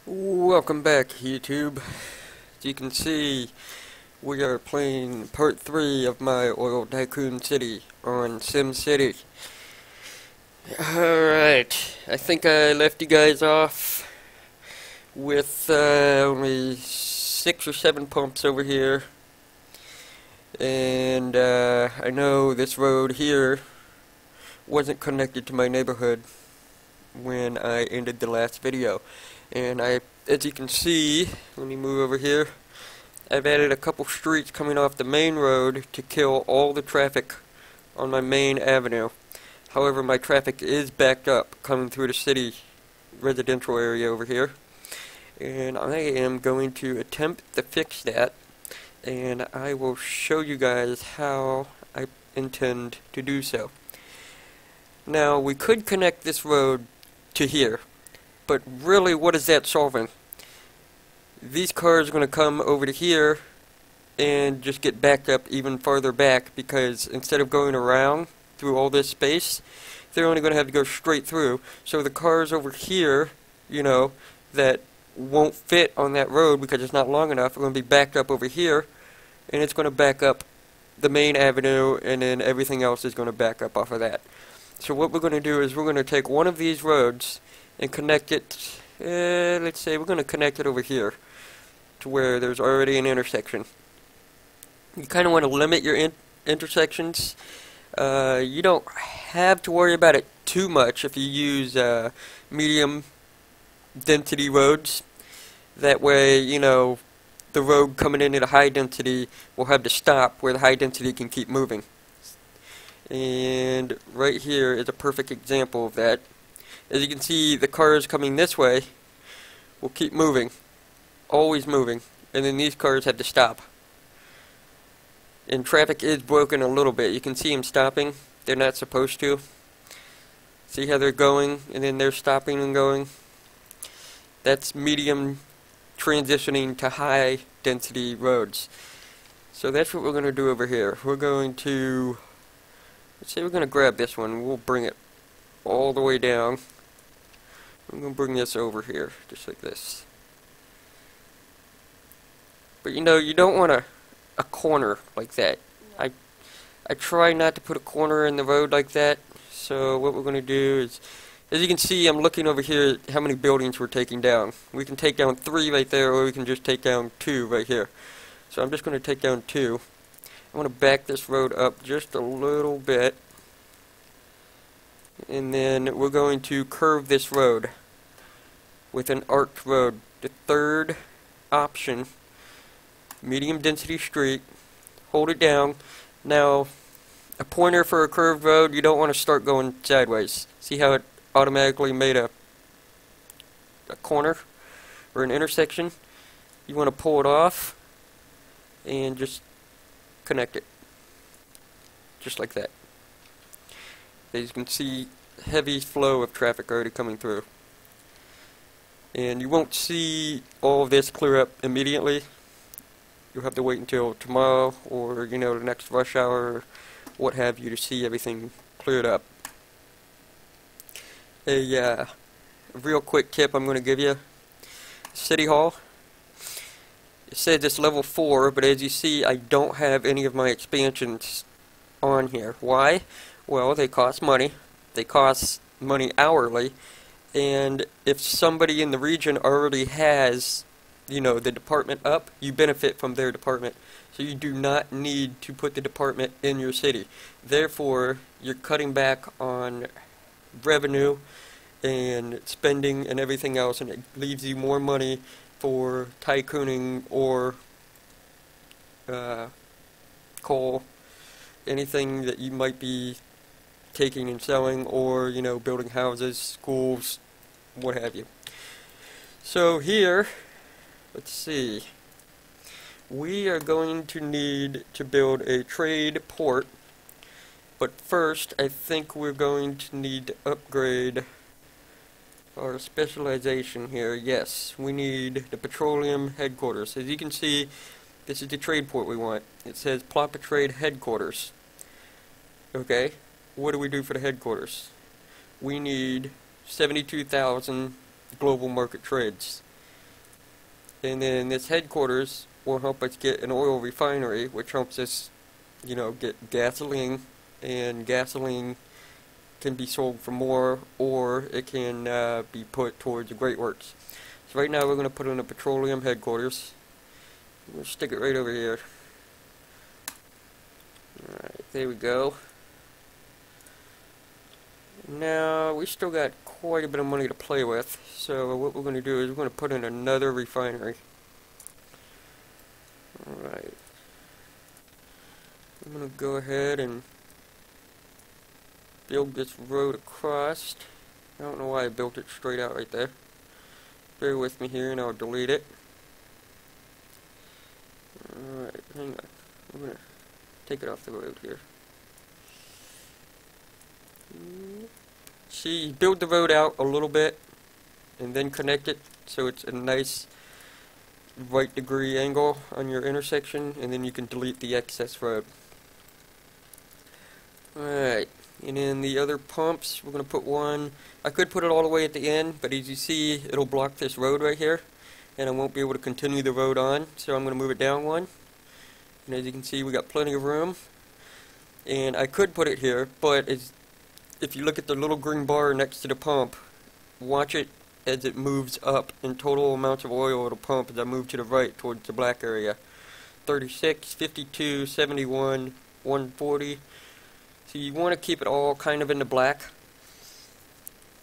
Welcome back, YouTube. As you can see, we are playing part 3 of my oil Tycoon city on SimCity. Alright, I think I left you guys off with only 6 or 7 pumps over here. And I know this road here wasn't connected to my neighborhood when I ended the last video. And as you can see, let me move over here, I've added a couple streets coming off the main road to kill all the traffic on my main avenue. However, my traffic is backed up coming through the city residential area over here. And I am going to attempt to fix that, and I will show you guys how I intend to do so. Now, we could connect this road to here, but really, what is that solving? These cars are going to come over to here and just get backed up even farther back, because instead of going around through all this space, they're only going to have to go straight through. So the cars over here, you know, that won't fit on that road because it's not long enough, are going to be backed up over here, and it's going to back up the main avenue, and then everything else is going to back up off of that. So what we're going to do is we're going to take one of these roads and connect it, let's say we're going to connect it over here to where there's already an intersection. You kind of want to limit your intersections. You don't have to worry about it too much if you use medium density roads. That way, you know, the road coming into the high density will have to stop where the high density can keep moving. And right here is a perfect example of that. As you can see, the cars coming this way will keep moving, always moving, and then these cars have to stop. And traffic is broken a little bit. You can see them stopping. They're not supposed to. See how they're going, and then they're stopping and going? That's medium transitioning to high density roads. So that's what we're going to do over here. We're going to, let's say we're going to grab this one. We'll bring it all the way down. I'm going to bring this over here, just like this. But you know, you don't want a corner like that. I try not to put a corner in the road like that. So what we're going to do is, as you can see, I'm looking over here at how many buildings we're taking down. We can take down 3 right there, or we can just take down 2 right here. So I'm just going to take down 2. I want to back this road up just a little bit. And then we're going to curve this road with an arced road. The third option, medium density street. Hold it down. Now, a pointer for a curved road, you don't want to start going sideways. See how it automatically made a corner or an intersection? You want to pull it off and just connect it. Just like that. As you can see, heavy flow of traffic already coming through. And you won't see all of this clear up immediately. You'll have to wait until tomorrow, or you know, the next rush hour, or what have you, to see everything cleared up. A real quick tip I'm going to give you. City Hall. It says it's level 4, but as you see, I don't have any of my expansions on here. Why? Well, they cost money. They cost money hourly. And if somebody in the region already has, you know, the department up, you benefit from their department. So you do not need to put the department in your city. Therefore, you're cutting back on revenue and spending and everything else, and it leaves you more money for tycooning or coal, anything that you might be taking and selling, or you know, building houses, schools, what have you. So here, let's see, we are going to need to build a trade port, but first I think we're going to need to upgrade our specialization here. Yes, we need the petroleum headquarters. As you can see, this is the trade port we want. It says plot a trade headquarters. Okay, what do we do for the headquarters? We need 72,000 global market trades. And then this headquarters will help us get an oil refinery, which helps us, get gasoline, and gasoline can be sold for more, or it can be put towards the Great Works. So right now we're going to put in a petroleum headquarters. We'll stick it right over here. Alright, there we go. Now, we still got quite a bit of money to play with, so what we're going to do is we're going to put in another refinery. Alright. I'm going to go ahead and build this road across. I don't know why I built it straight out right there. Bear with me here and I'll delete it. Alright, hang on. I'm going to take it off the road here. See, build the road out a little bit and then connect it so it's a nice right degree angle on your intersection, and then you can delete the excess road. Alright, and then the other pumps, we're going to put one. I could put it all the way at the end, but as you see, it'll block this road right here, and I won't be able to continue the road on, so I'm going to move it down one. And as you can see, we got plenty of room. And I could put it here, but if you look at the little green bar next to the pump, watch it as it moves up in total amounts of oil it'll pump as I move to the right towards the black area. 36, 52, 71, 140. So you want to keep it all kind of in the black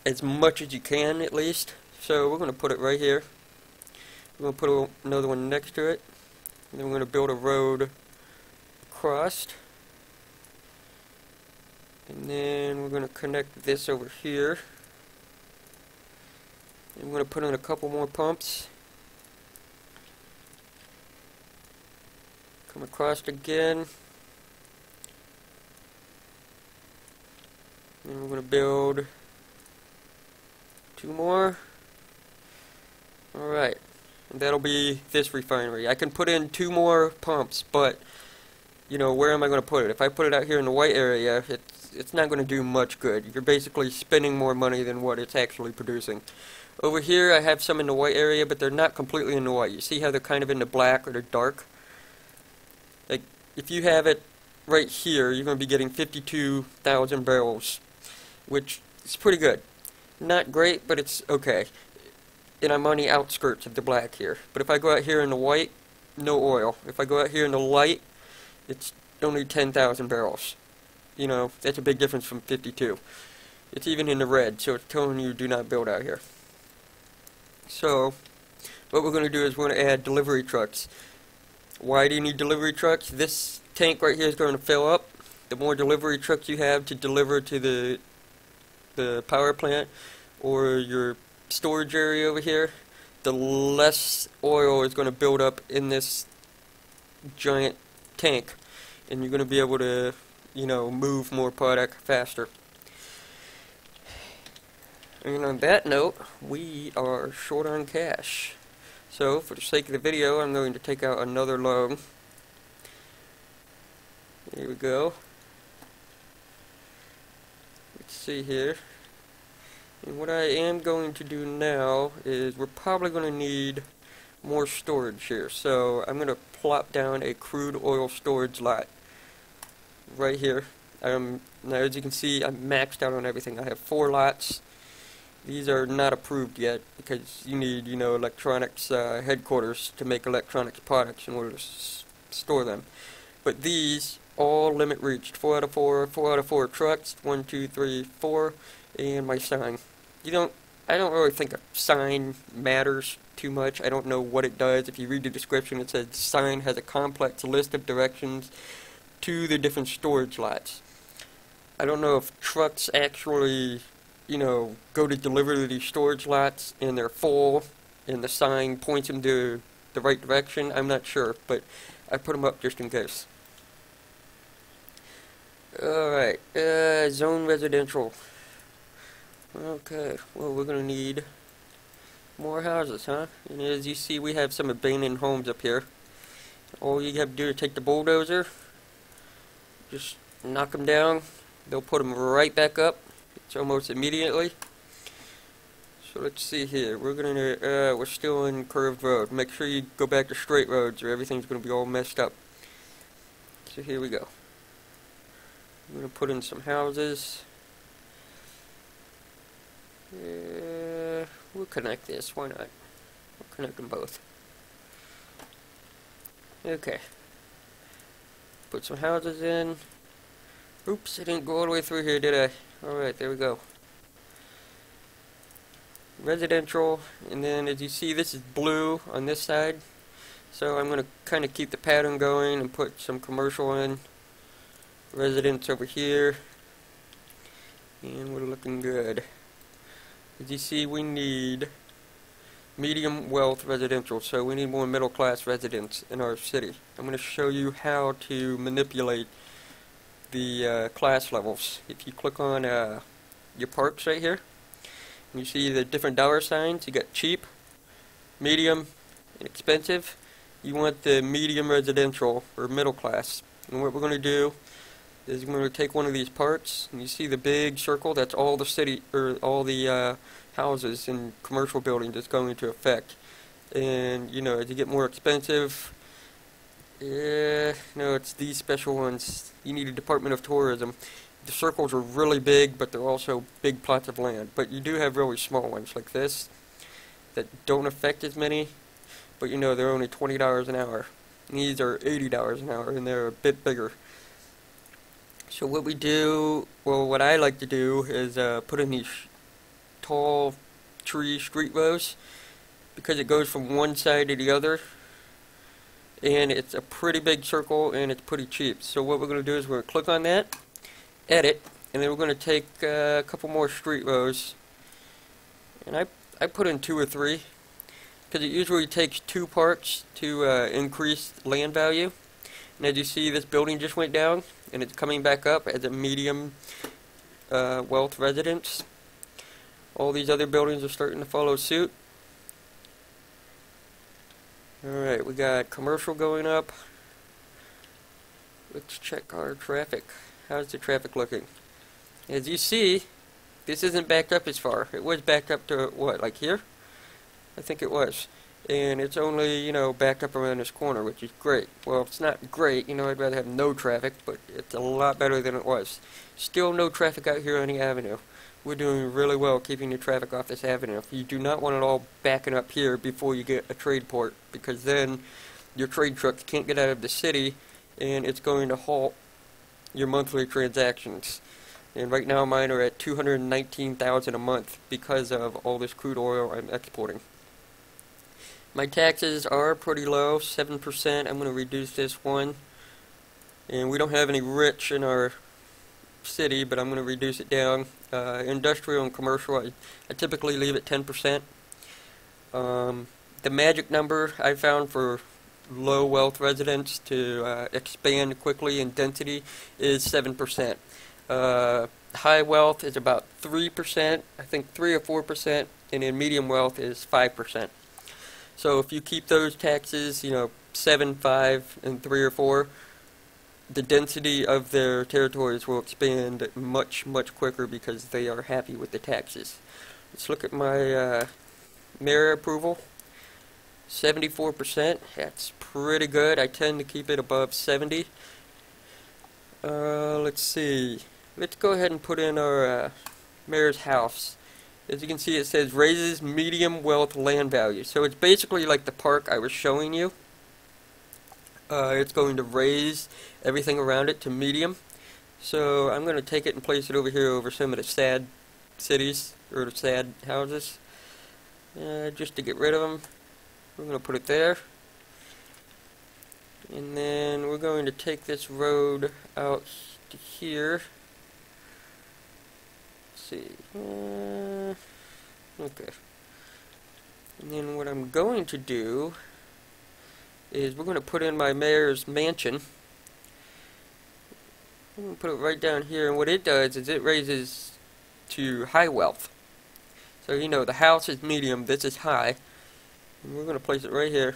as much as you can, at least. So we're going to put it right here. We're going to put another one next to it. And then we're going to build a road across. And then we're going to connect this over here. And we're going to put in a couple more pumps. Come across again. And we're going to build two more. Alright. And that'll be this refinery. I can put in two more pumps, but where am I going to put it? If I put it out here in the white area, it's not going to do much good. You're basically spending more money than what it's actually producing. Over here, I have some in the white area, but they're not completely in the white. You see how they're kind of in the black or the dark? Like, if you have it right here, you're going to be getting 52,000 barrels, which is pretty good. Not great, but it's okay. And I'm on the outskirts of the black here. But if I go out here in the white, no oil. If I go out here in the light, it's only 10,000 barrels. That's a big difference from 52. It's even in the red, so it's telling you do not build out here. So, what we're going to do is we're going to add delivery trucks. Why do you need delivery trucks? This tank right here is going to fill up. The more delivery trucks you have to deliver to the power plant or your storage area over here, the less oil is going to build up in this giant tank, and you're going to be able to move more product faster. And on that note, we are short on cash. So, for the sake of the video, I'm going to take out another loan. Here we go. Let's see here. And what I am going to do now is we're probably going to need more storage here. So, I'm going to plop down a crude oil storage lot right here. Now, as you can see, I'm maxed out on everything. I have 4 lots. These are not approved yet because you need, electronics headquarters to make electronics products in order to store them. But these all limit reached. 4 out of 4, 4 out of 4 trucks, 1, 2, 3, 4, and my sign. I don't really think a sign matters too much. I don't know what it does. If you read the description, it says sign has a complex list of directions to the different storage lots. I don't know if trucks actually, go to deliver to these storage lots and they're full and the sign points them to the right direction. I'm not sure, but I put them up just in case. Alright, zone residential. Okay, well, we're gonna need more houses, huh? And as you see, we have some abandoned homes up here. All you have to do is take the bulldozer, just knock them down. They'll put them right back up. It's almost immediately. So let's see here. We're still in curved road. Make sure you go back to straight roads or everything's gonna be all messed up. So here we go. I'm gonna put in some houses. We'll connect this. Why not? We'll connect them both. Okay. Put some houses in. Oops, I didn't go all the way through here, did I? Alright, there we go. Residential, and then as you see, this is blue on this side. So I'm going to kind of keep the pattern going and put some commercial in. Residence over here. And we're looking good. As you see, we need medium wealth residential, so we need more middle class residents in our city. I'm going to show you how to manipulate the class levels. If you click on your parks right here, you see the different dollar signs. You got cheap, medium, and expensive. You want the medium residential or middle class. And what we're going to do is we're going to take one of these parts, and you see the big circle. That's all the city or all the houses and commercial buildings it's going to affect. And you know, as you get more expensive, no, it's these special ones. You need a Department of Tourism. The circles are really big, but they're also big plots of land. But you do have really small ones like this that don't affect as many, but you know, they're only $20 an hour. And these are $80 an hour, and they're a bit bigger. So what we do, well, what I like to do is put in these tall tree street rows, because it goes from one side to the other, and it's a pretty big circle and it's pretty cheap. So what we're going to do is we're going to click on that, edit, and then we're going to take a couple more street rows, and I put in 2 or 3 because it usually takes 2 parts to increase land value. And as you see, this building just went down and it's coming back up as a medium wealth residence. All these other buildings are starting to follow suit. Alright, we got commercial going up. Let's check our traffic. How's the traffic looking? As you see, this isn't backed up as far. It was backed up to, what, like here? I think it was. And it's only, you know, backed up around this corner, which is great. Well, it's not great, you know, I'd rather have no traffic, but it's a lot better than it was. Still no traffic out here on the avenue. We're doing really well keeping the traffic off this avenue. You do not want it all backing up here before you get a trade port, because then your trade trucks can't get out of the city and it's going to halt your monthly transactions. And right now mine are at $219,000 a month because of all this crude oil I'm exporting. My taxes are pretty low, 7%. I'm going to reduce this one. And we don't have any rich in our city, but I'm going to reduce it down. Industrial and commercial, I typically leave it 10%. The magic number I found for low wealth residents to expand quickly in density is 7%. High wealth is about 3%, I think 3 or 4%, and in medium wealth is 5%. So if you keep those taxes, you know, 7, 5, and 3 or 4, the density of their territories will expand much, much quicker because they are happy with the taxes. Let's look at my mayor approval. 74%. That's pretty good. I tend to keep it above 70. Let's see. Let's go ahead and put in our mayor's house. As you can see, it says raises medium wealth land value. So it's basically like the park I was showing you. It's going to raise everything around it to medium. So I'm going to take it and place it over here over some of the sad cities, or the sad houses. Just to get rid of them. We're going to put it there. And then we're going to take this road out to here. Let's see. Okay. And then what I'm going to do is we're going to put in my mayor's mansion. I'm going to put it right down here, and what it does is it raises to high wealth. So, you know, the house is medium, this is high. And we're going to place it right here.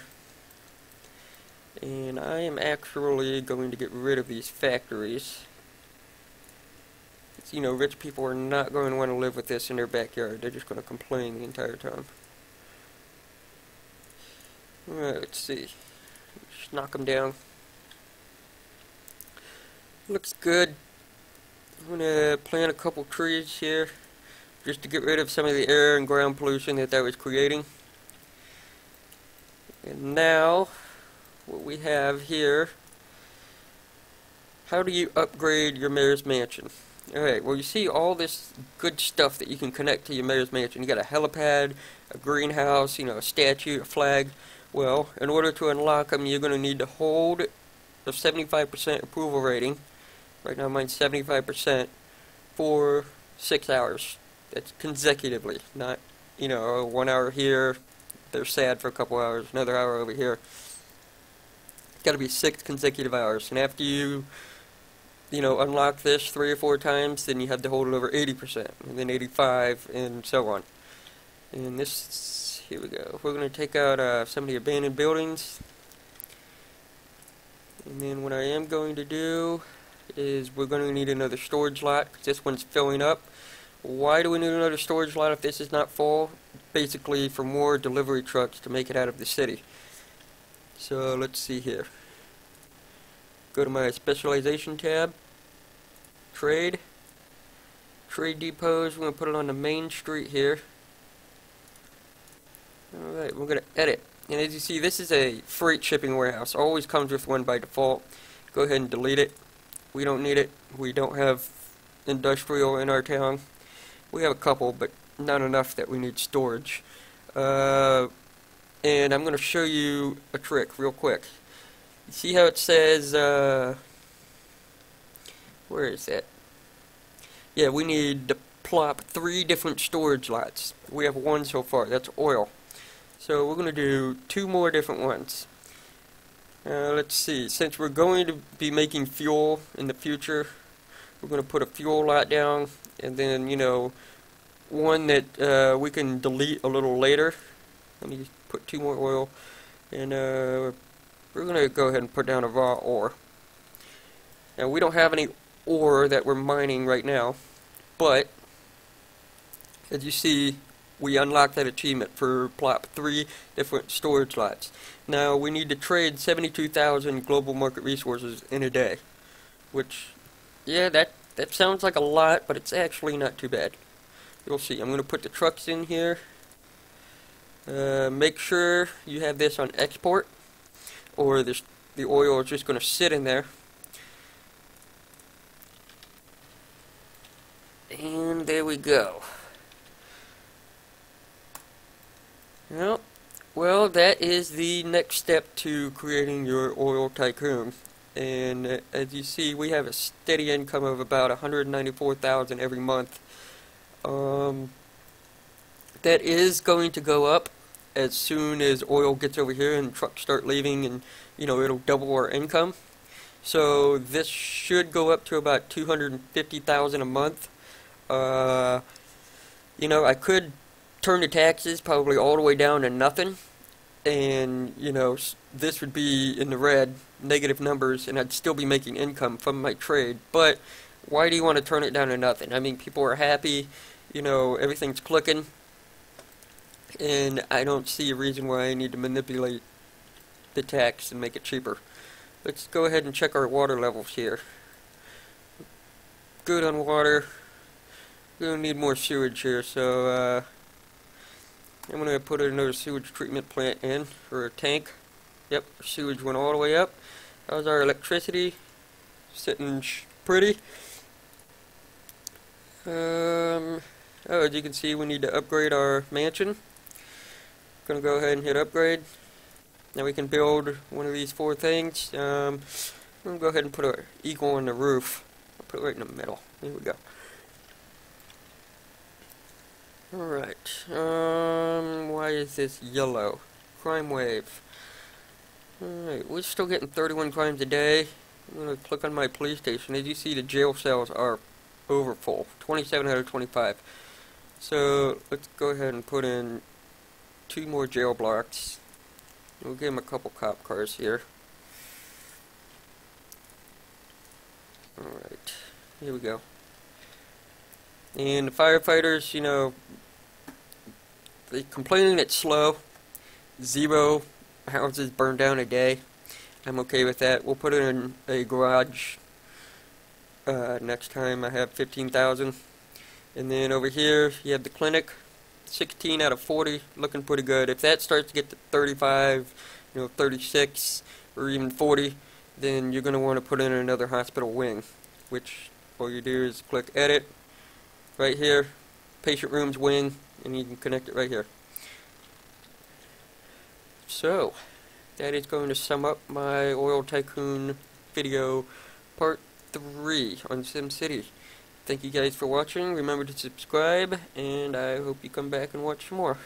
And I am actually going to get rid of these factories. You know, rich people are not going to want to live with this in their backyard. They're just going to complain the entire time. Alright, let's see. Just knock them down. Looks good. I'm going to plant a couple trees here just to get rid of some of the air and ground pollution that was creating. And now, what we have here, how do you upgrade your mayor's mansion? Alright, well, you see all this good stuff that you can connect to your mayor's mansion. You got a helipad, a greenhouse, you know, a statue, a flag. Well, in order to unlock them, you're going to need to hold a 75% approval rating. Right now mine's 75% for 6 hours. That's consecutively, not, you know, 1 hour here, they're sad for a couple hours, another hour over here. It's got to be 6 consecutive hours. And after you know, unlock this 3 or 4 times, then you have to hold it over 80%, and then 85, and so on. And this, here we go. We're going to take out some of the abandoned buildings. And then what I am going to do is we're going to need another storage lot, because this one's filling up. Why do we need another storage lot if this is not full? Basically for more delivery trucks to make it out of the city. So let's see here. Go to my specialization tab. Trade depots. We're going to put it on the main street here. Alright, we're going to edit. And as you see, this is a freight shipping warehouse. Always comes with one by default. Go ahead and delete it. We don't need it. We don't have industrial in our town. We have a couple, but not enough that we need storage. And I'm going to show you a trick real quick. You see how it says, where is that? Yeah, we need to plop 3 different storage lots. We have 1 so far. That's oil. So we're going to do 2 more different ones. Let's see. Since we're going to be making fuel in the future, we're going to put a fuel lot down, and then, you know, one that we can delete a little later. Let me put 2 more oil, and we're going to go ahead and put down a raw ore. Now, we don't have any ore that we're mining right now, but as you see, we unlocked that achievement for plop 3 different storage lots. Now, we need to trade 72,000 global market resources in a day, which, yeah, that sounds like a lot, but it's actually not too bad. You'll see. I'm going to put the trucks in here. Make sure you have this on export, or the oil is just going to sit in there. And there we go. Well, that is the next step to creating your oil tycoon. And as you see, we have a steady income of about $194,000 every month. That is going to go up as soon as oil gets over here and trucks start leaving, and, you know, it'll double our income. So this should go up to about $250,000 a month. You know, I could turn the taxes probably all the way down to nothing, and, you know, this would be in the red, negative numbers, and I'd still be making income from my trade. But why do you want to turn it down to nothing? I mean, people are happy, you know, everything's clicking, and I don't see a reason why I need to manipulate the tax and make it cheaper. Let's go ahead and check our water levels here. Good on water. We're going to need more sewage here, so I'm going to put another sewage treatment plant in for a tank. Yep, sewage went all the way up. How's our electricity? Sitting pretty. Oh, as you can see, we need to upgrade our mansion. Going to go ahead and hit upgrade. Now we can build one of these 4 things. I'm going to go ahead and put an eagle on the roof. I'll put it right in the middle. There we go. Alright, why is this yellow? Crime wave. Alright, we're still getting 31 crimes a day. I'm going to click on my police station. As you see, the jail cells are overfull. 27 out of 25. So, let's go ahead and put in 2 more jail blocks. We'll give them a couple cop cars here. Alright, here we go. And the firefighters, you know, they complaining it's slow. 0 houses burned down a day. I'm okay with that. We'll put it in a garage next time. I have 15,000. And then over here, you have the clinic. 16 out of 40, looking pretty good. If that starts to get to 35, 36, or even 40, then you're going to want to put in another hospital wing, which all you do is click edit right here, patient rooms wing, and you can connect it right here. So, that is going to sum up my Oil Tycoon video part 3 on SimCity. Thank you guys for watching. Remember to subscribe, and I hope you come back and watch some more.